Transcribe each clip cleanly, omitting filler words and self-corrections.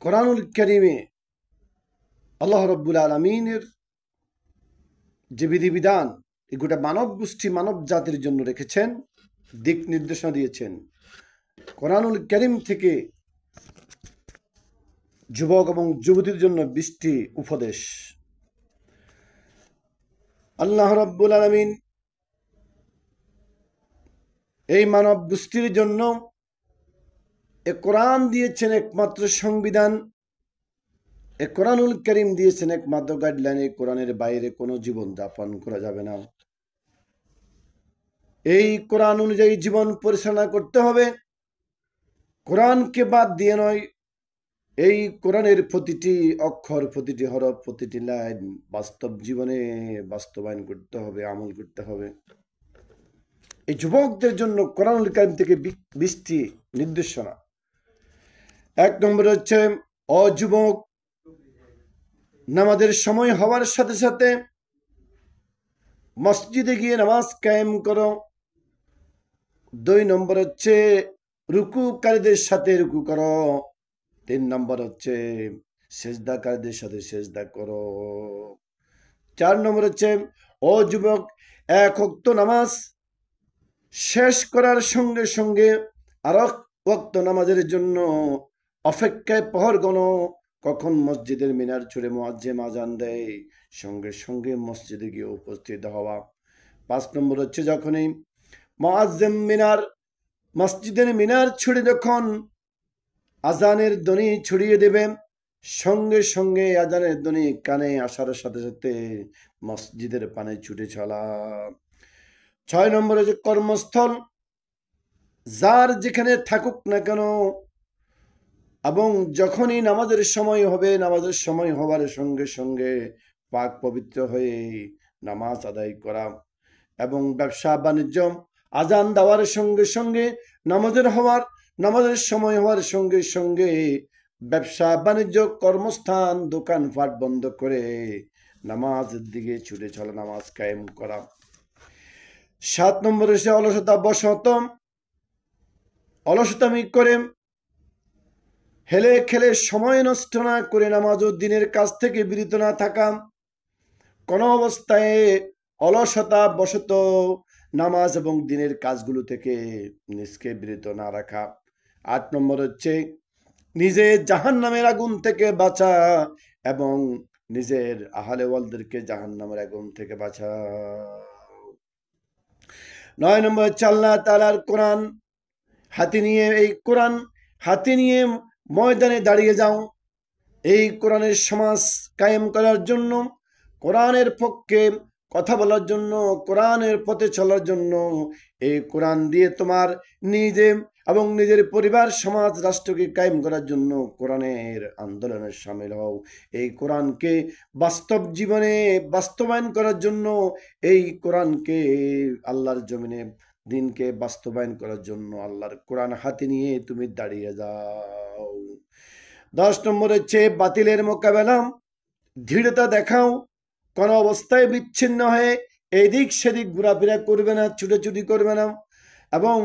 কোরআনুল কারীমে আল্লাহ রাব্বুল আলামিনের যে বিধিবিধান এই গোটা মানব গোষ্ঠী মানব জাতির জন্য রেখেছেন, দিক নির্দেশনা দিয়েছেন। কোরআনুল কারীম থেকে যুবক এবং যুবতীর জন্য 20টি উপদেশ। আল্লাহ রাব্বুল আলামিন এই মানব গোষ্ঠীর জন্য এ কোরআন দিয়েছেন একমাত্র সংবিধান, এ কোরআনুল কারীম দিয়েছেন একমাত্র গাইডলাইন। এই কোরআনের বাইরে কোনো জীবন যাপন করা যাবে না। এই কোরআন অনুযায়ী জীবন পরিচালনা করতে হবে, কোরআনকে বাদ দিয়ে নয়। এই কোরআনের প্রতিটি অক্ষর, প্রতিটি হরফ, প্রতিটি লাইন বাস্তব জীবনে বাস্তবায়ন করতে হবে, আমল করতে হবে। এই যুবকদের জন্য কোরআনুল কারীম থেকে 20টি নির্দেশনা। 1 নম্বর হচ্ছে, ও যুবক, নামাজের সময় হওয়ার সাথে সাথে মসজিদে গিয়ে নামাজ কায়েম করো। 2 নম্বর হচ্ছে, রুকুকারীদের সাথে রুকু করো। 3 নম্বর হচ্ছে, সেজদাকারীদের সাথে সেজদা করো। 4 নম্বর হচ্ছে, ও যুবক, 1 ওয়াক্ত নামাজ শেষ করার সঙ্গে সঙ্গে আর ওয়াক্ত নামাজের জন্য অপেক্ষায় প্রহর গণো। কখন মসজিদের মিনার ছুড়ে মুয়াজ্জিন আযান দেয়, সঙ্গে সঙ্গে মসজিদে গিয়ে উপস্থিত হওয়া। 5 নম্বর হচ্ছে, যখনই মুয়াজ্জিন মসজিদের মিনার ছুড়ে যখন আজানের ধ্বনি ছড়িয়ে দেবে, সঙ্গে সঙ্গে আজানের ধ্বনি কানে আসার সাথে সাথে মসজিদের পানে ছুটে চলা। 6 নম্বর হচ্ছে, কর্মস্থল যার যেখানে থাকুক না কেন এবং যখনই নামাজের সময় হবে, নামাজের সময় হওয়ার সঙ্গে সঙ্গে পাক পবিত্র হয়ে নামাজ আদায় করা। এবং ব্যবসা বাণিজ্য আজান দেওয়ার সঙ্গে সঙ্গে নামাজের সময় হওয়ার সঙ্গে সঙ্গে ব্যবসা বাণিজ্য, কর্মস্থান, দোকানপাট বন্ধ করে নামাজের দিকে ছুটে চলা, নামাজ কায়েম করা। 7 নম্বর হচ্ছে, অলসতামি করে হেলে খেলে সময় নষ্ট না করে নামাজ ও দিনের কাজ থেকে বিরত না থাকা। কোনো অবস্থায় অলসতা বশত নামাজ এবং দিনের কাজগুলো থেকে নিজকে বিরত না রাখা। 8 নম্বর হচ্ছে, নিজে জাহান্নামের আগুন থেকে বাঁচা এবং নিজের আহলে ওয়ালদেরকে জাহান্নামের আগুন থেকে বাঁচা। 9 নম্বর হচ্ছে, আল্লাহ তাআলার কোরআন হাতে নিয়ে ময়দানে দাঁড়িয়ে যাও। এই কোরআনের সমাজ কায়েম করার জন্য, কোরআনের পক্ষে কথা বলার জন্য, কোরআনের পথে চলার জন্য এই কোরআন দিয়ে তোমার নিজে এবং নিজের পরিবার, সমাজ, রাষ্ট্রকে কায়েম করার জন্য কোরআনের আন্দোলনে শামিল হও। এই কোরআনকে বাস্তব জীবনে বাস্তবায়ন করার জন্য, এই কোরআনকে আল্লাহর জমিনে দিনকে বাস্তবায়ন করার জন্য আল্লাহর কোরআন হাতে নিয়ে তুমি দাঁড়িয়ে যাও। 10 নম্বর হচ্ছে, বাতিলের মোকাবেলা দৃঢ়তা দেখাও। কোনো অবস্থায় বিচ্ছিন্ন হয়ে এদিক সেদিক ঘোরাফেরা করবে না, ছুটোছুটি করবে না এবং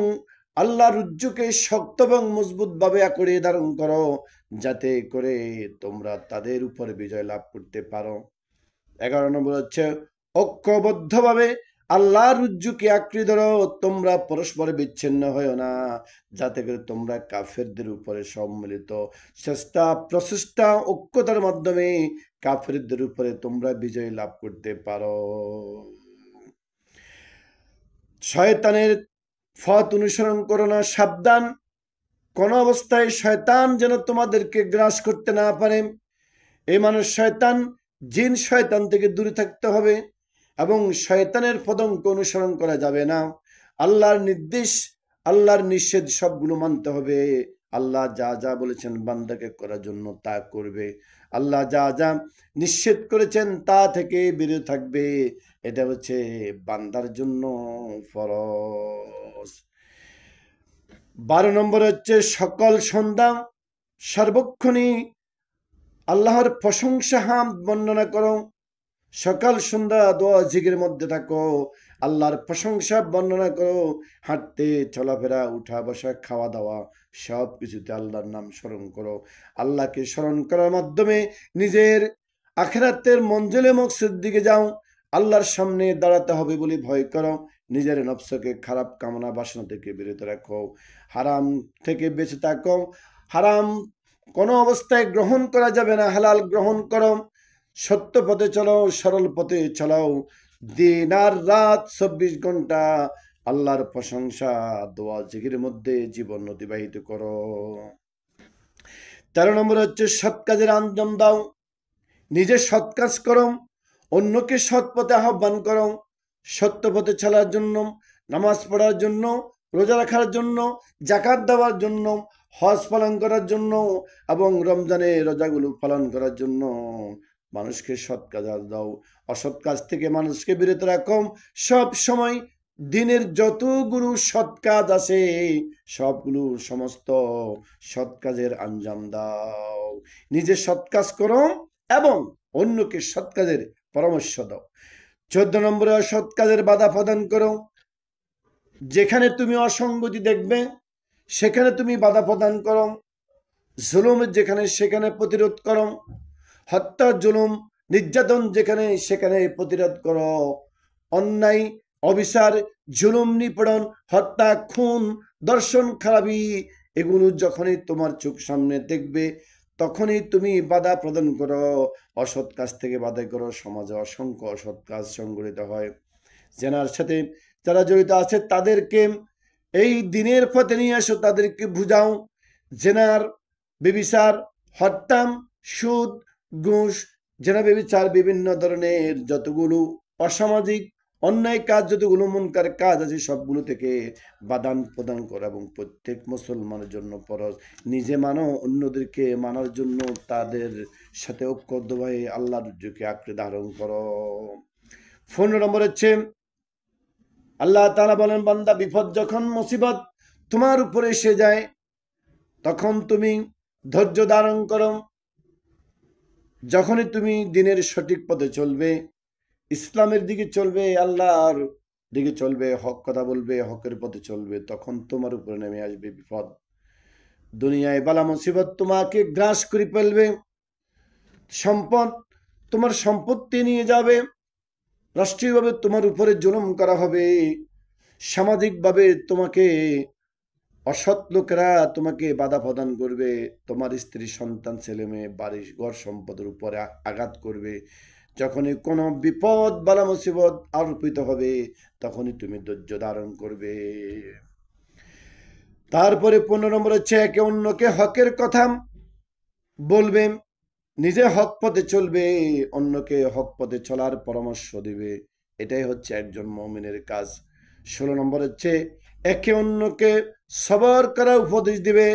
আল্লাহর রজ্জুকে শক্ত এবং মজবুত ভাবে আঁকড়ে ধারণ করো, যাতে করে তোমরা তাদের উপর বিজয় লাভ করতে পারো। 11 নম্বর হচ্ছে, ঐক্যবদ্ধভাবে আল্লাহর রজ্জুকে আঁকড়ে ধরো। তোমরা পরস্পর বিচ্ছিন্ন হয়েও না, যাতে করে তোমরা কাফেরদের উপরে সম্মিলিত প্রচেষ্টা ঐক্যতার মাধ্যমে কাফেরদের উপরে তোমরা বিজয় লাভ করতে পারো। শয়তানের পথ অনুসরণ করো না, সাবধান। কোন অবস্থায় শয়তান যেন তোমাদেরকে গ্রাস করতে না পারে। এই মানুষ শয়তান, জিন শয়তান থেকে দূরে থাকতে হবে এবং শয়তানের পদঙ্ক অনুসরণ করা যাবে না। আল্লাহর নির্দেশ, আল্লাহর নিষেধ সবগুলো মানতে হবে। আল্লাহ যা যা বলেছেন বান্দাকে করার জন্য তা করবে, আল্লাহ যা যা নিষেধ করেছেন তা থেকে বিরত থাকবে। এটা হচ্ছে বান্দার জন্য ফরজ। 12 নম্বর হচ্ছে, সকল সন্ধ্যা সর্বক্ষণই আল্লাহর প্রশংসা হামদ বর্ণনা করো। সকাল সন্ধ্যা দোয়া জিকিরের মধ্যে থাকো। আল্লাহর প্রশংসা বর্ণনা করো, হাঁটতে চলাফেরা উঠা বসা খাওয়া দাওয়া সব কিছুতে আল্লাহর নাম স্মরণ করো। আল্লাহকে স্মরণ করার মাধ্যমে নিজের আখিরাতের মঞ্জিলে মকসুদ দিকে যাও। আল্লাহর সামনে দাঁড়াতে হবে বলে ভয় করো। নিজের নফসকে খারাপ কামনা বাসনা থেকে বিরত রাখো, হারাম থেকে বেঁচে থাকো। হারাম কোনো অবস্থায় গ্রহণ করা যাবে না, হালাল গ্রহণ করো। সত্য পথে চলো, সরল পথে চলাও। দিন আর রাত 24 ঘন্টা আল্লাহর প্রশংসা দোয়া জিকিরের মধ্যে জীবন অতিবাহিত করো। 13 নম্বর হচ্ছে সৎ কাজের আঞ্জাম দাও। নিজে সৎ কাজ করো, অন্যকে সৎ পথে আহ্বান করো। সত্য পথে চলার জন্য, নামাজ পড়ার জন্য, রোজা রাখার জন্য, জাকাত দেওয়ার জন্য, হজ পালন করার জন্য এবং রমজানে রোজাগুলো পালন করার জন্য মানুষকে সৎ কাজ দাও। অসৎ কাজ থেকে মানুষকে বিরত রাখো। সব সময় দিনের যতগুলো সৎ কাজ আছে সবগুলো সমস্ত সৎ কাজের আঞ্জাম দাও। নিজে সৎ কাজ করো এবং অন্যকে সৎ কাজের পরামর্শ দাও। 14 নম্বরে অসৎ কাজের বাধা প্রদান করো। যেখানে তুমি অসঙ্গতি দেখবে সেখানে তুমি বাধা প্রদান করো। জুলুম যেখানে সেখানে প্রতিরোধ করো। হত্যা, জুলুম, নির্যাতন যেখানে সেখানে প্রতিরোধ করো। অন্যায়, অবিচার, জুলুম, নিপীড়ন, হত্যা, খুন, দর্শন, খারাপি এগুলো যখনই তোমার চোখ সামনে দেখবে তখনই তুমি বাধা প্রদান করো। অসৎ কাজ থেকে বাধা করো। সমাজে অসংখ্য অসৎ কাজ সংঘটিত হয়। জেনার সাথে যারা জড়িত আছে তাদেরকে এই দিনের পথে নিয়ে আসো, তাদেরকে বুঝাও। জেনার, বেবিচার, হত্যা, সুদ, ঘুষ, জেনা, বেবিচার, বিভিন্ন ধরনের যতগুলো অসামাজিক অন্যায় কাজ, যতগুলো মুনকার কাজ আছে সবগুলো থেকে বাদান প্রদান করা এবং প্রত্যেক মুসলমানের জন্য ফরজ। নিজে মানো, অন্যদেরকে মানার জন্য তাদের সাথে ঐক্যবদ্ধভাবে আল্লাহর রজ্জুকে আঁকড়ে ধারণ করো। 15 নম্বর হচ্ছে আল্লাহ তাআলা বলেন, বান্দা বিপদ যখন মুসিবত তোমার উপরে এসে যায় তখন তুমি ধৈর্য ধারণ করো। যখনই তুমি দিনের সঠিক পথে চলবে, ইসলামের দিকে চলবে, আল্লাহর দিকে চলবে, হক কথা বলবে, হকের পথে চলবে, তখন তোমার উপরে নেমে আসবে বিপদ। দুনিয়ায় বালা মুসিবত তোমাকে গ্রাস করে ফেলবে। সম্পদ, তোমার সম্পত্তি নিয়ে যাবে। রাষ্ট্রীয়ভাবে তোমার উপরে জুলুম করা হবে। সামাজিকভাবে তোমাকে অসৎ লোকেরা তোমাকে বাধা প্রদান করবে। তোমার স্ত্রী, সন্তান, ছেলে মেয়ে, বাড়ি ঘর সম্পদের উপরে আঘাত করবে। যখনই কোনো বিপদ বালা মুসিবত আরোপিত হবে তখনই তুমি ধৈর্য ধারণ করবে। তারপরে 15 নম্বর হচ্ছে একে অন্যকে হকের কথা বলবে, নিজে হক পথে চলবে, অন্যকে হক পথে চলার পরামর্শ দিবে। এটাই হচ্ছে একজন মুমিনের কাজ। 16 নম্বর হচ্ছে একে অন্যকে সবর করা উপদেশ দিবে।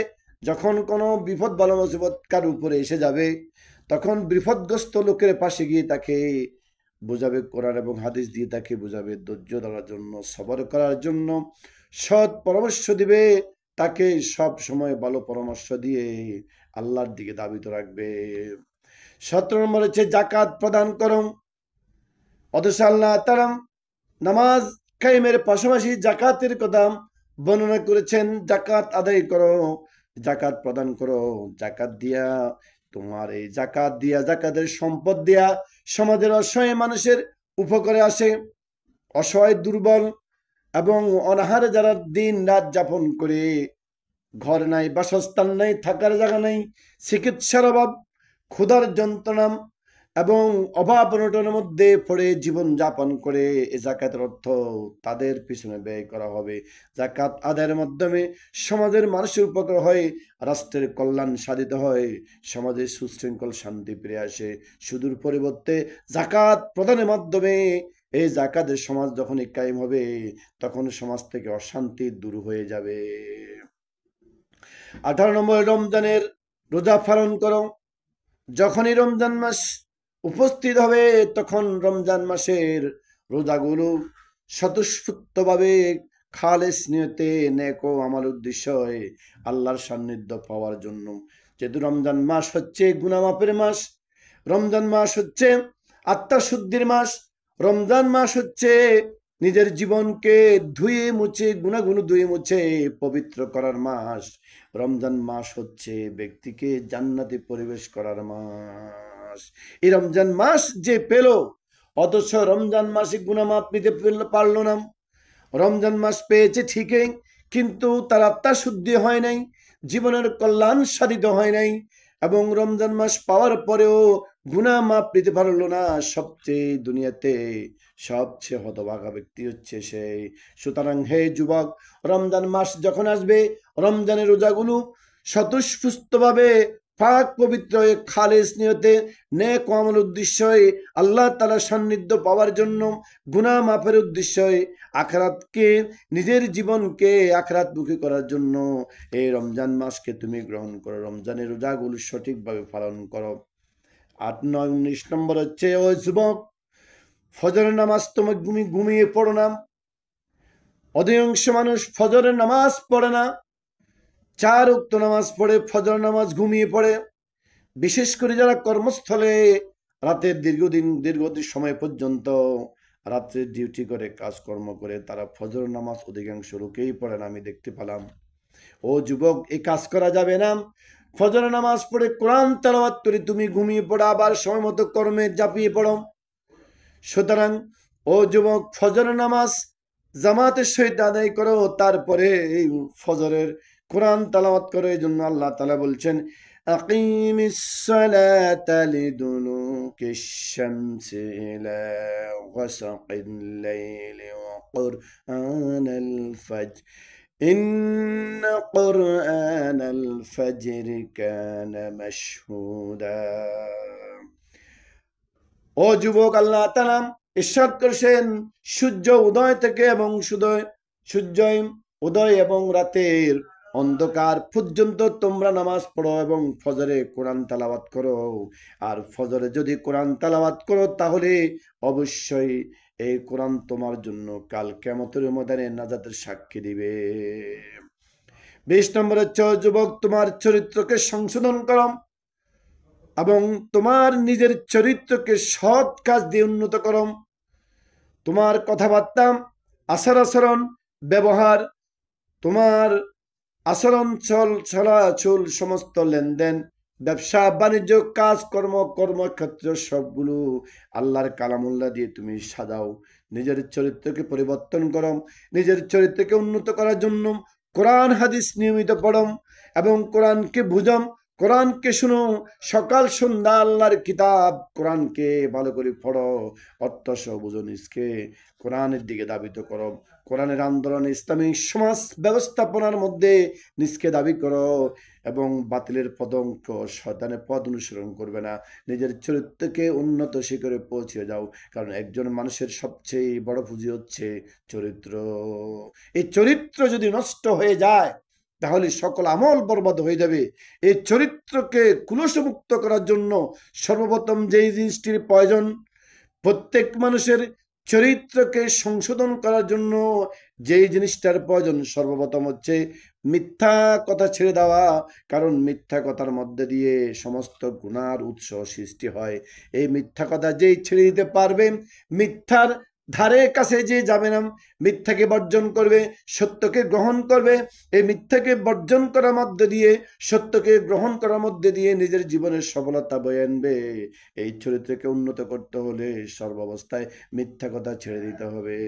যখন কোনো বিপদ বালা মুসিবত কার উপরে এসে যাবে তখন বিপদগ্রস্ত লোকের পাশে গিয়ে তাকে বোঝাবে, কোরআন এবং হাদিস দিয়ে তাকে বোঝাবে, ধৈর্য ধরার জন্য, সবর করার জন্য সৎ পরামর্শ দিবে। তাকে সব সময় ভালো পরামর্শ দিয়ে আল্লাহর দিকে ধাবিত রাখবে। 17 নম্বর হচ্ছে জাকাত প্রদান করো। অথচ আল্লাহ তাআলা নামাজ কায়েমের পাশাপাশি জাকাতের কথা বর্ণনা করেছেন। জাকাত আদায় করো, জাকাত প্রদান করো। জাকাত দিয়া তোমার এই জাকাত দিয়া, জাকাতের সম্পদ দিয়া সমাজের অসহায় মানুষের উপকারে আসে। অসহায়, দুর্বল এবং অনাহারে যারা দিন রাত যাপন করে, ঘর নাই, বাসস্থান নাই, থাকার জায়গা নাই, চিকিৎসার অভাব, ক্ষুধার যন্ত্রণা এবং অভাব অনটনের মধ্যে পড়ে জীবন যাপন করে, এই জাকাতের অর্থ তাদের পিছনে ব্যয় করা হবে। জাকাত আদায়ের মাধ্যমে সমাজের মানুষের উপকার হয়, রাষ্ট্রের কল্যাণ সাধিত হয়, সমাজে সুশৃঙ্খল শান্তি ফিরে আসে। সুদূর পরিবর্তে জাকাত প্রদানের মাধ্যমে এই জাকাতের সমাজ যখনই কায়েম হবে তখন সমাজ থেকে অশান্তি দূর হয়ে যাবে। 18 নম্বর রমজানের রোজা পালন করো। যখনই রমজান মাস উপস্থিত হবে তখন রমজান মাসের রোজাগুলো স্বতঃস্ফূর্তভাবে খালেস নিয়তে নেক ও আমল উদ্দেশ্য আল্লাহর সান্নিধ্য পাওয়ার জন্য। যেহেতু রমজান মাস হচ্ছে গুনাহ মাফের মাস, রমজান মাস হচ্ছে আত্মশুদ্ধির মাস, রমজান মাস হচ্ছে নিজের জীবনকে ধুয়ে মুছে গুনাহগুলো ধুয়ে মুছে পবিত্র করার মাস। রমজান মাস হচ্ছে ব্যক্তিকে জান্নাতে প্রবেশ করার মাস। এই রমজান মাস যে পেল, অথচ রমজান মাসে গুনাহ মাপ নিতে পারলো না। রমজান মাস পেয়েছে ঠিকই, কিন্তু তার আত্মা শুদ্ধি হয় নাই, জীবনের কল্যাণ সাধিত হয় নাই, এবং রমজান মাস পাওয়ার পরেও গুনাহ মাপ নিতে পারলো না। সবচেয়ে দুনিয়াতে সবচেয়ে হতভাগা ব্যক্তি হচ্ছে সেই। সুতরাং হে যুবক, রমজান মাস যখন আসবে, রমজানের রোজাগুলো স্বতঃস্ফূর্তভাবে পাক পবিত্র হয়ে খালেস নিয়তে নেক আমল উদ্দেশ্যে আল্লাহ তাআলা সান্নিধ্য পাওয়ার জন্য, গুনাহ মাফের উদ্দেশ্যে, আখিরাতকে নিজের জীবনকে আখিরাতমুখী করার জন্য এই রমজান মাসকে তুমি গ্রহণ করো। রমজানের রোজাগুলো সঠিকভাবে পালন করো। 8, 9, 19 নম্বর হচ্ছে, ও যুবক, ফজরের নামাজ তুমি ঘুমিয়ে পড়ো না। অধিকাংশ মানুষ ফজরের নামাজ পড়ে না, 4 ওয়াক্ত নামাজ পড়ে, ফজর নামাজ ঘুমিয়ে পড়ে। বিশেষ করে যারা কর্মস্থলে রাতের দীর্ঘদিন সময় পর্যন্ত রাত্রে ডিউটি করে, কাজকর্ম করে, তারা ফজর নামাজ অধিকাংশ লোকেই পড়ে না, আমি দেখতে পেলাম। ও যুবক, এই কাজ করা যাবে না। ফজর নামাজ পড়ে কোরআন তেলাওয়াত করে তুমি ঘুমিয়ে পড়ো, আবার সময় মতো কর্মে ঝাঁপিয়ে পড়ো। সুতরাং ও যুবক, ফজর নামাজ জামাতের সহিত আদায় করো, তারপরে এই ফজরের কোরআন তেলাওয়াত করো। এই জন্য আল্লাহ তাআলা বলছেন, আকিমিস সালাতা লিদুলুকিশ শামসি ইলা গাসাকিল লাইলি ওয়া কুরআনাল ফাজর ইন্না কুরআনাল ফাজরি কানা মাশহুদা। ও যুবক, আল্লাহ তাআলা ইরশাদ করেছেন, সূর্য উদয় থেকে এবং সূর্য উদয় এবং রাতের অন্ধকার পর্যন্ত তোমরা নামাজ পড়ো এবং ফজরে কোরআন তেলাওয়াত করো। আর ফজরে যদি কোরআন তেলাওয়াত করো, তাহলে অবশ্যই এই কোরআন তোমার জন্য কাল কিয়ামতের ময়দানে নাজাতের সাক্ষী দিবে। 20 নম্বর হচ্ছে, যুবক, তোমার চরিত্রকে সংশোধন করো এবং তোমার নিজের চরিত্রকে সৎ কাজ দিয়ে উন্নত করো। তোমার কথাবার্তা, আচার-আচরণ, ব্যবহার, তোমার আচরণ, চলাচল, সমস্ত লেনদেন, ব্যবসা বাণিজ্য, কাজকর্ম, কর্মক্ষেত্র সবগুলো আল্লাহর কালামুল্লাহ দিয়ে তুমি সাজাও। নিজের চরিত্রকে পরিবর্তন করো। নিজের চরিত্রকে উন্নত করার জন্য কোরআন হাদিস নিয়মিত পড়ো এবং কোরআনকে বুঝাম, কোরআনকে শুনো। সকাল সন্ধ্যা আল্লাহর কিতাব কোরআনকে ভালো করে পড়ো, অর্থ সহ বুঝো, নিজকে কোরআনের দিকে ধাবিত করো। কোরআনের আন্দোলন, ইসলামী সমাজ ব্যবস্থাপনার মধ্যে নিজকে দাবি করো এবং বাতিলের পদঙ্ক, শয়তানের পদ অনুসরণ করবে না। নিজের চরিত্রকে উন্নত শিখরে পৌঁছে যাও, কারণ একজন মানুষের সবচেয়ে বড় পুঁজি হচ্ছে চরিত্র। এই চরিত্র যদি নষ্ট হয়ে যায়, তাহলে সকল আমল বরবাদ হয়ে যাবে। এই চরিত্রকে কুলুষমুক্ত করার জন্য সর্বপ্রথম যেই জিনিসটির প্রয়োজন, প্রত্যেক মানুষের চরিত্রকে সংশোধন করার জন্য যেই জিনিসটার প্রয়োজন, সর্বপ্রথম হচ্ছে মিথ্যা কথা ছেড়ে দেওয়া। কারণ মিথ্যা কথার মধ্যে দিয়ে সমস্ত গুনার উৎস সৃষ্টি হয়। এই মিথ্যা কথা যেই ছেড়ে দিতে পারবে, মিথ্যার ধারে কাছে যে যাবে না, মিথ্যাকে বর্জন করবে, সত্যকে গ্রহণ করবে। এই মিথ্যাকে বর্জন করার মধ্যে দিয়ে, সত্যকে গ্রহণ করার মধ্যে দিয়ে নিজের জীবনের সফলতা বয়ে আনবে। এই চরিত্রকে উন্নত করতে হলে সর্বাবস্থায় মিথ্যা কথা ছেড়ে দিতে হবে।